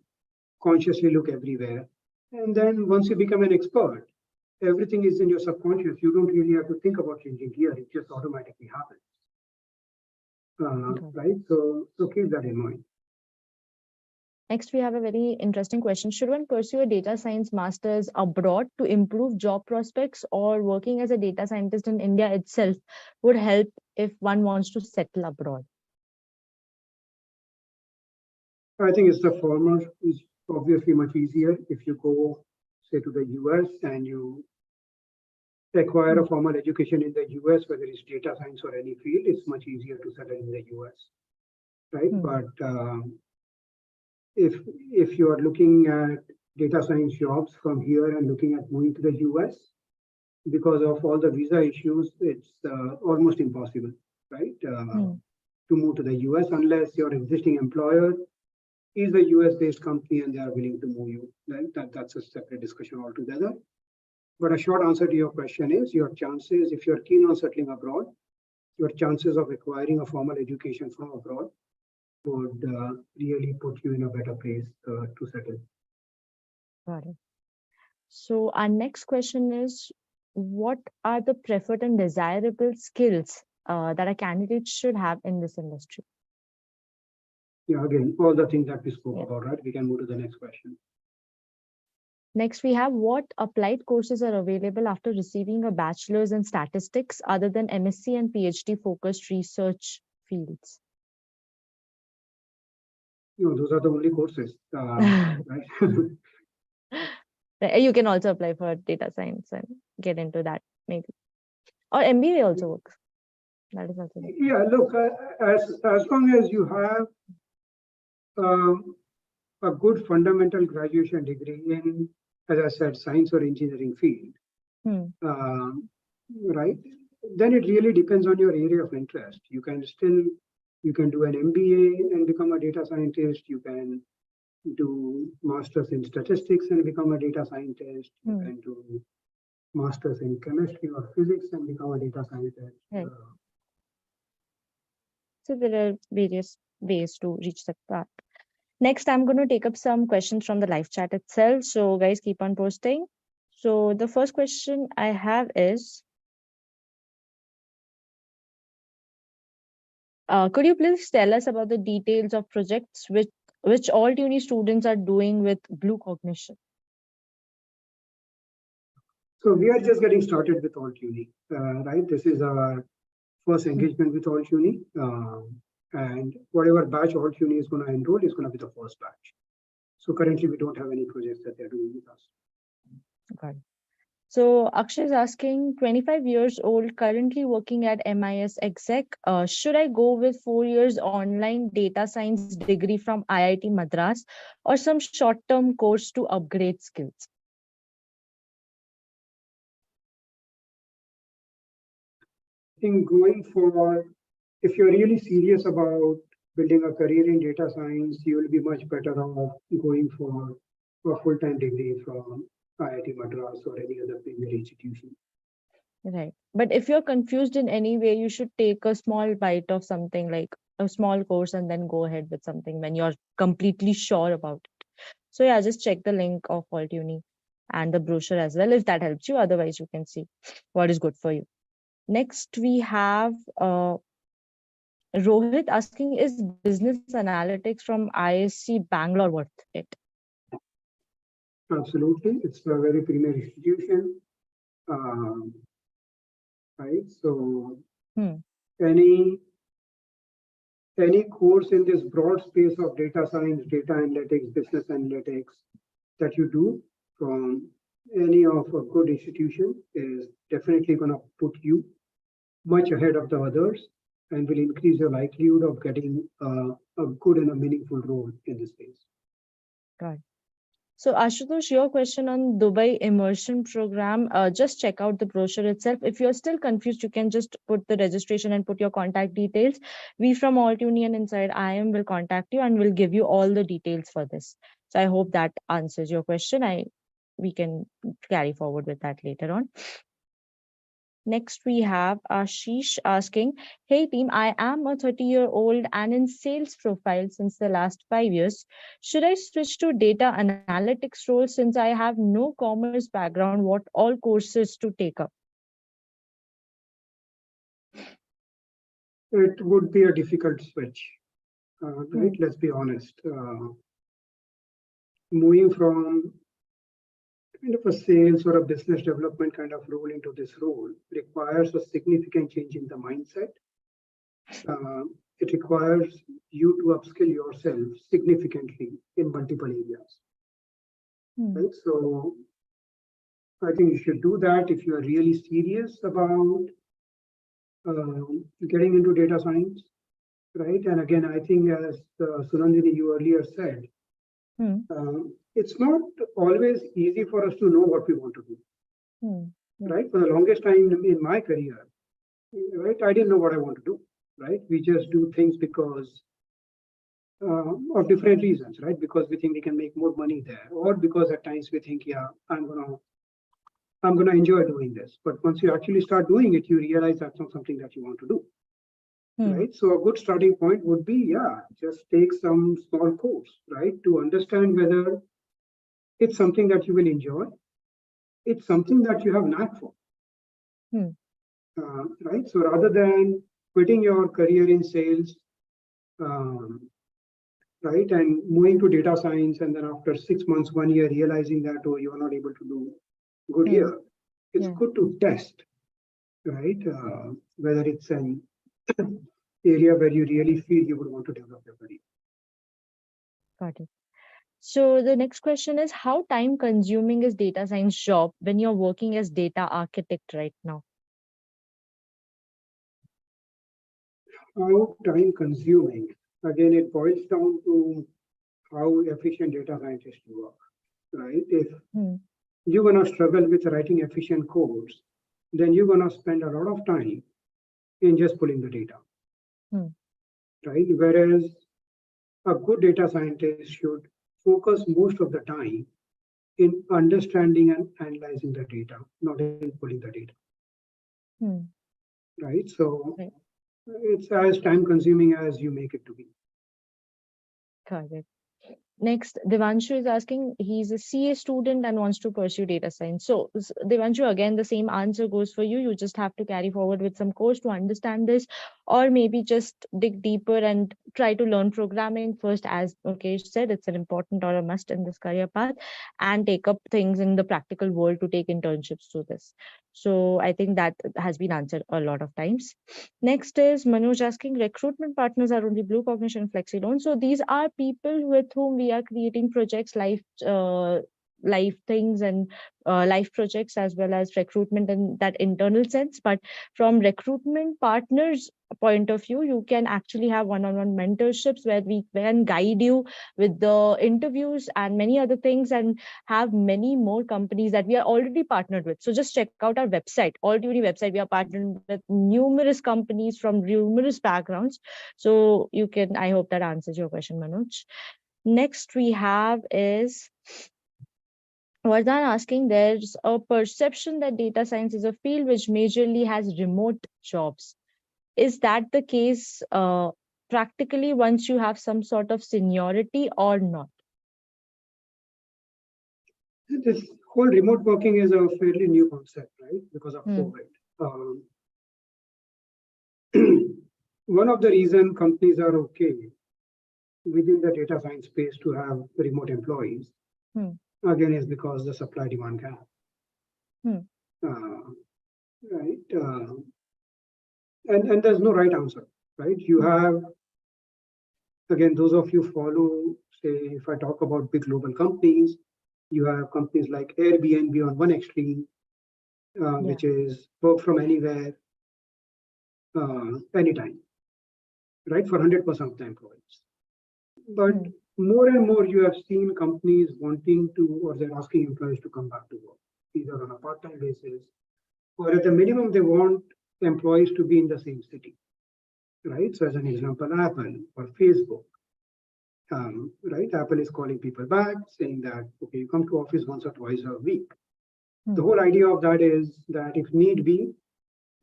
consciously look everywhere. And then once you become an expert, everything is in your subconscious. You don't really have to think about changing gear, it just automatically happens. Right? So keep that in mind. Next, we have a very interesting question. Should one pursue a data science master's abroad to improve job prospects, or working as a data scientist in India itself would help if one wants to settle abroad? I think it's the former is obviously much easier. If you go, say, to the US and you acquire a formal education in the US, whether it's data science or any field, it's much easier to settle in the US, right? But if you are looking at data science jobs from here and looking at moving to the US, because of all the visa issues, it's almost impossible, right? To move to the US unless your existing employer is a US-based company and they are willing to move you. Right? That's a separate discussion altogether. But a short answer to your question is your chances, if you're keen on settling abroad, your chances of acquiring a formal education from abroad would really put you in a better place to settle. Got it. So our next question is, what are the preferred and desirable skills that a candidate should have in this industry? Yeah, again, all the things that we spoke about, right? We can move to the next question. Next, we have, what applied courses are available after receiving a bachelor's in statistics other than MSc and PhD focused research fields? Those are the only courses, right? You can also apply for data science and get into that, maybe. Or MBA also works. That is also good. Yeah, look, as long as you have a good fundamental graduation degree in, as I said, science or engineering field, right? Then it really depends on your area of interest. You can do an MBA and become a data scientist. You can do masters in statistics and become a data scientist. You can do masters in chemistry or physics and become a data scientist. Right. So there are various ways to reach that. Next, I'm going to take up some questions from the live chat itself. So guys, keep on posting. So the first question I have is, could you please tell us about the details of projects which all uni students are doing with bluCognition? So we are just getting started with Alt-Uni, right? This is our first engagement with Alt-Uni. And whatever batch Alt-Uni is going to enroll is going to be the first batch. So currently we don't have any projects that they're doing with us. Okay. So Akshay is asking, 25 years old, currently working at MIS exec. Should I go with 4 years online data science degree from IIT Madras or some short-term course to upgrade skills? I think going forward, if you're really serious about building a career in data science, you will be much better off going for a full-time degree from IIT Madras or any other premier institution. Right. But if you're confused in any way, you should take a small bite of something, like a small course, and then go ahead with something when you're completely sure about it. So yeah, just check the link of Alt-Uni and the brochure as well, if that helps you. Otherwise, you can see what is good for you. Next, we have Rohit asking, is business analytics from ISC Bangalore worth it? Absolutely. It's a very premier institution. Right. So any course in this broad space of data science, data analytics, business analytics that you do from any of a good institution is definitely going to put you much ahead of the others and will increase your likelihood of getting a good and a meaningful role in this space. Good. So Ashutosh, your question on Dubai Immersion program, just check out the brochure itself. If you're still confused, you can just put the registration and put your contact details. We from Alt Union Inside IM will contact you and will give you all the details for this. So I hope that answers your question. We can carry forward with that later on. Next, we have Ashish asking, hey team, I am a 30-year-old and in sales profile since the last 5 years. Should I switch to data analytics role since I have no commerce background? What all courses to take up? It would be a difficult switch, right? Let's be honest. Moving from kind of a sales or a business development kind of role into this role requires a significant change in the mindset. It requires you to upskill yourself significantly in multiple areas. Right? So I think you should do that if you are really serious about getting into data science, right? And again, I think as Sunandini, you earlier said, it's not always easy for us to know what we want to do, right? For the longest time in my career, right, I didn't know what I want to do, right? We just do things because of different reasons, right? Because we think we can make more money there, or because at times we think, yeah, I'm gonna enjoy doing this. But once you actually start doing it, you realize that's not something that you want to do. Right. So a good starting point would be, yeah, just take some small course, right, to understand whether it's something that you will enjoy. It's something that you have knack for. Right. So rather than quitting your career in sales, right, and moving to data science, and then after 6 months, 1 year, realizing that, oh, you are not able to do good here, it's good to test, right, whether it's an area where you really feel you would want to develop your career. Got it. So the next question is, how time consuming is data science job when you're working as data architect right now? How time consuming? Again, it boils down to how efficient data scientists work, right? If you're going to struggle with writing efficient codes, then you're going to spend a lot of time in just pulling the data, right? Whereas a good data scientist should focus most of the time in understanding and analyzing the data, not in pulling the data. Right? So it's as time consuming as you make it to be. Got it. Next, Devanshu is asking, he's a CA student and wants to pursue data science. So Devanshu, again, the same answer goes for you. You just have to carry forward with some course to understand this, or maybe just dig deeper and try to learn programming first. As Mukesh said, it's an important or a must in this career path, and take up things in the practical world to take internships to this. So I think that has been answered a lot of times. Next is Manoj asking, recruitment partners are only bluCognition, FlexiLoans. So these are people with whom we are creating projects, live things and live projects, as well as recruitment in that internal sense. But from recruitment partners point of view, you can actually have one-on-one mentorships where we can guide you with the interviews and many other things, and have many more companies that we are already partnered with. So just check out our website, Alt-Uni website. We are partnered with numerous companies from numerous backgrounds. So you can, I hope that answers your question, Manoj. Next we have is Vardhan asking, there's a perception that data science is a field which majorly has remote jobs. Is that the case practically once you have some sort of seniority or not? This whole remote working is a fairly new concept, right? Because of COVID. One of the reasons companies are okay within the data science space to have remote employees, again, is because the supply demand gap. Right. And there's no right answer, right? You have, again, those of you follow, say, if I talk about big global companies, you have companies like Airbnb on one extreme, which is work from anywhere, anytime, right? For 100% of the employees. But more and more you have seen companies wanting to, or they're asking employees to come back to work, either on a part-time basis, or at the minimum, they want employees to be in the same city, right? So as an example, Apple or Facebook, right? Apple is calling people back saying that, okay, you come to office once or twice a week. The whole idea of that is that if need be,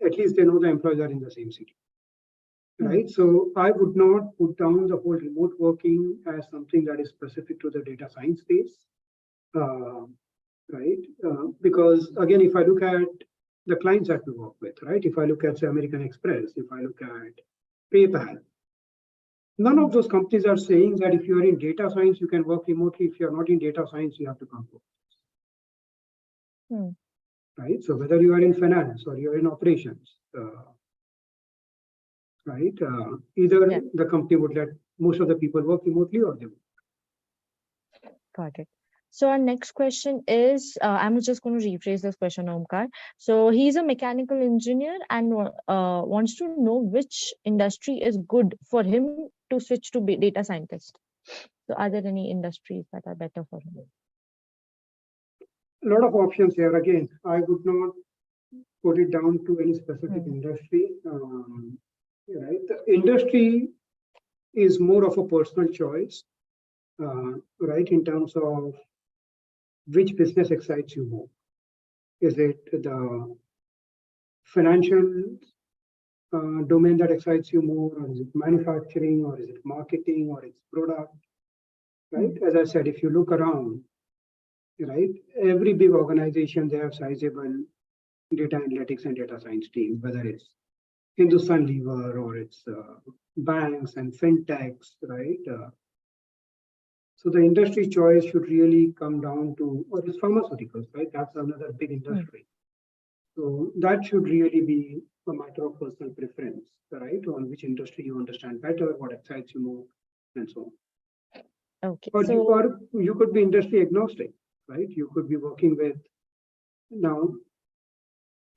at least they know the employees are in the same city, right? So I would not put down the whole remote working as something that is specific to the data science space, right? Because again, if I look at the clients that we work with, right? If I look at, say, American Express, if I look at PayPal, none of those companies are saying that if you are in data science, you can work remotely. If you're not in data science, you have to come to office. Right? So whether you are in finance or you're in operations, right? Either the company would let most of the people work remotely or they would. Got it. So our next question is, I'm just going to rephrase this question, Omkar. So he's a mechanical engineer and wants to know which industry is good for him to switch to data scientist. So are there any industries that are better for him? A lot of options here. Again, I would not put it down to any specific industry. Right? The industry is more of a personal choice, right? In terms of which business excites you more. Is it the financial domain that excites you more, or is it manufacturing, or is it marketing, or it's product? Right? As I said, if you look around, right, every big organization, they have sizable data analytics and data science teams, whether it's Hindustan Lever or it's banks and fintechs, right? So the industry choice should really come down to, or it's pharmaceuticals, right? That's another big industry. So that should really be a matter of personal preference, right? On which industry you understand better, what excites you more, and so on. Okay. Or you could be industry agnostic, right? You could be working with, now,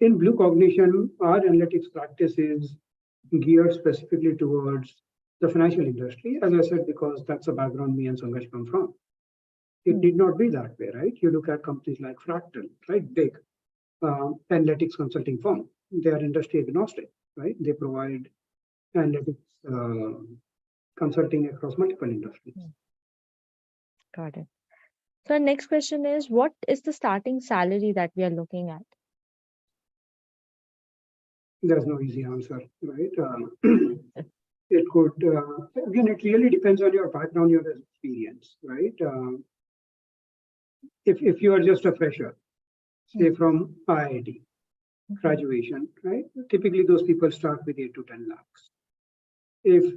in bluCognition, our analytics practice is geared specifically towards the financial industry, as I said, because that's the background me and Sangash come from. It did not be that way, right? You look at companies like Fractal, right? Big analytics consulting firm. They are industry agnostic, right? They provide analytics consulting across multiple industries. Got it. So our next question is, what is the starting salary that we are looking at? There's no easy answer, right? It could, again, it really depends on your background, your experience, right? If you are just a fresher, say from IIT, graduation, right? Typically, those people start with 8 to 10 lakhs. If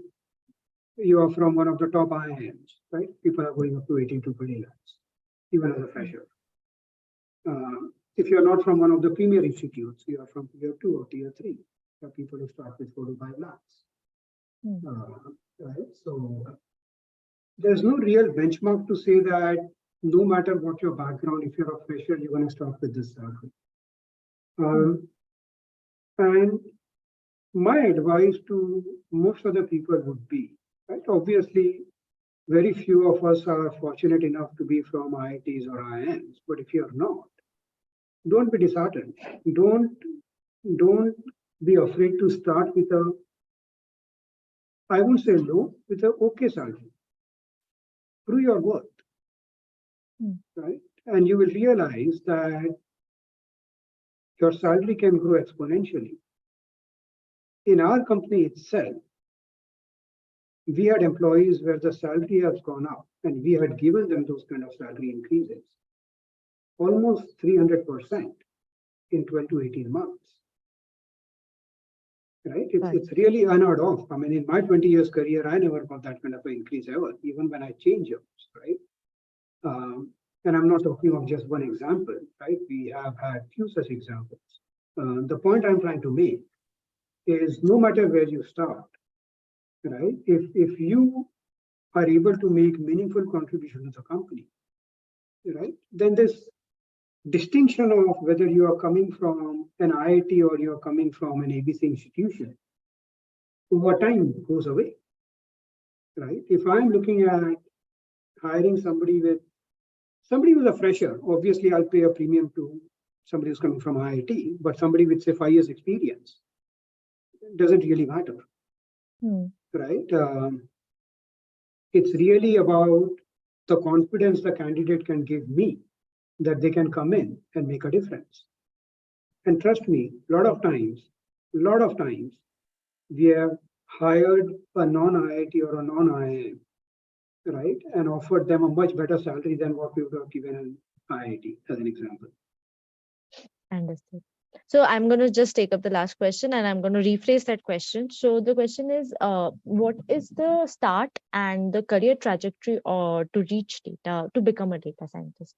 you are from one of the top IIMs, right? People are going up to 18 to 20 lakhs, even as a fresher. If you're not from one of the premier institutes, you are from tier 2 or tier 3, there are people who start with 4 to 5 lakhs. Right? So there's no real benchmark to say that no matter what your background, if you're a fresher, you're going to start with this salary. And my advice to most other people would be, right? Obviously, very few of us are fortunate enough to be from IITs or IIMs, but if you're not, don't be disheartened. Don't be afraid to start with a, I won't say low, with an okay salary. Prove your worth, right? And you will realize that your salary can grow exponentially. In our company itself, we had employees where the salary has gone up, and we had given them those kind of salary increases, almost 300% in 12 to 18 months. Right? It's really unheard of. I mean, in my 20 years career, I never got that kind of an increase ever, even when I changed jobs, right? And I'm not talking of just one example, right? We have had few such examples. The point I'm trying to make is no matter where you start, right? If you are able to make meaningful contribution to the company, right? Then this distinction of whether you are coming from an IIT or you're coming from an ABC institution, over time goes away, right? If I'm looking at hiring somebody who's a fresher. Obviously, I'll pay a premium to somebody who's coming from IIT, but somebody with say 5 years experience doesn't really matter, right? It's really about the confidence the candidate can give me that they can come in and make a difference. And trust me, a lot of times, we have hired a non-IIT or a non-IIM, right, and offered them a much better salary than what we would have given an IIT, as an example. Understood. So I'm going to just take up the last question and I'm going to rephrase that question. So the question is, what is the start and the career trajectory or to reach data, to become a data scientist?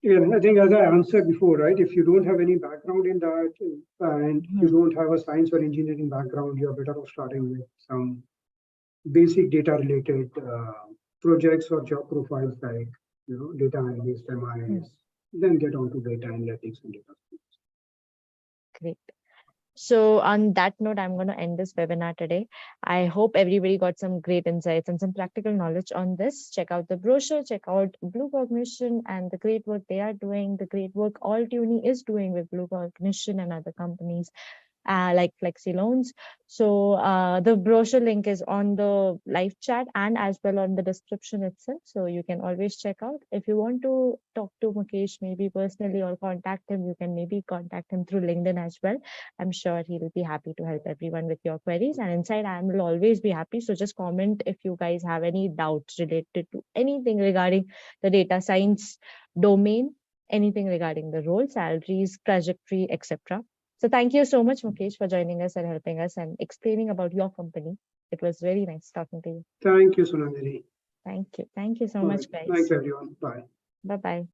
Yeah, I think as I answered before, right, if you don't have any background in that and you don't have a science or engineering background, you're better off starting with some basic data related projects or job profiles like, data analyst, MIS, then get on to data analytics and data science. Great. So on that note, I'm going to end this webinar today. I hope everybody got some great insights and some practical knowledge on this. Check out the brochure, check out bluCognition and the great work they are doing, the great work Altuni is doing with bluCognition and other companies like FlexiLoans. So the brochure link is on the live chat and as well on the description itself. So you can always check out. If you want to talk to Mukesh maybe personally or contact him, you can maybe contact him through LinkedIn as well. I'm sure he will be happy to help everyone with your queries. And inside, I will always be happy. So just comment if you guys have any doubts related to anything regarding the data science domain, anything regarding the role, salaries, trajectory, etc. So thank you so much, Mukesh, for joining us and helping us and explaining about your company. It was very nice talking to you. Thank you, Sunandini. Thank you. Thank you so much, guys. Thanks, everyone. Bye. Bye-bye.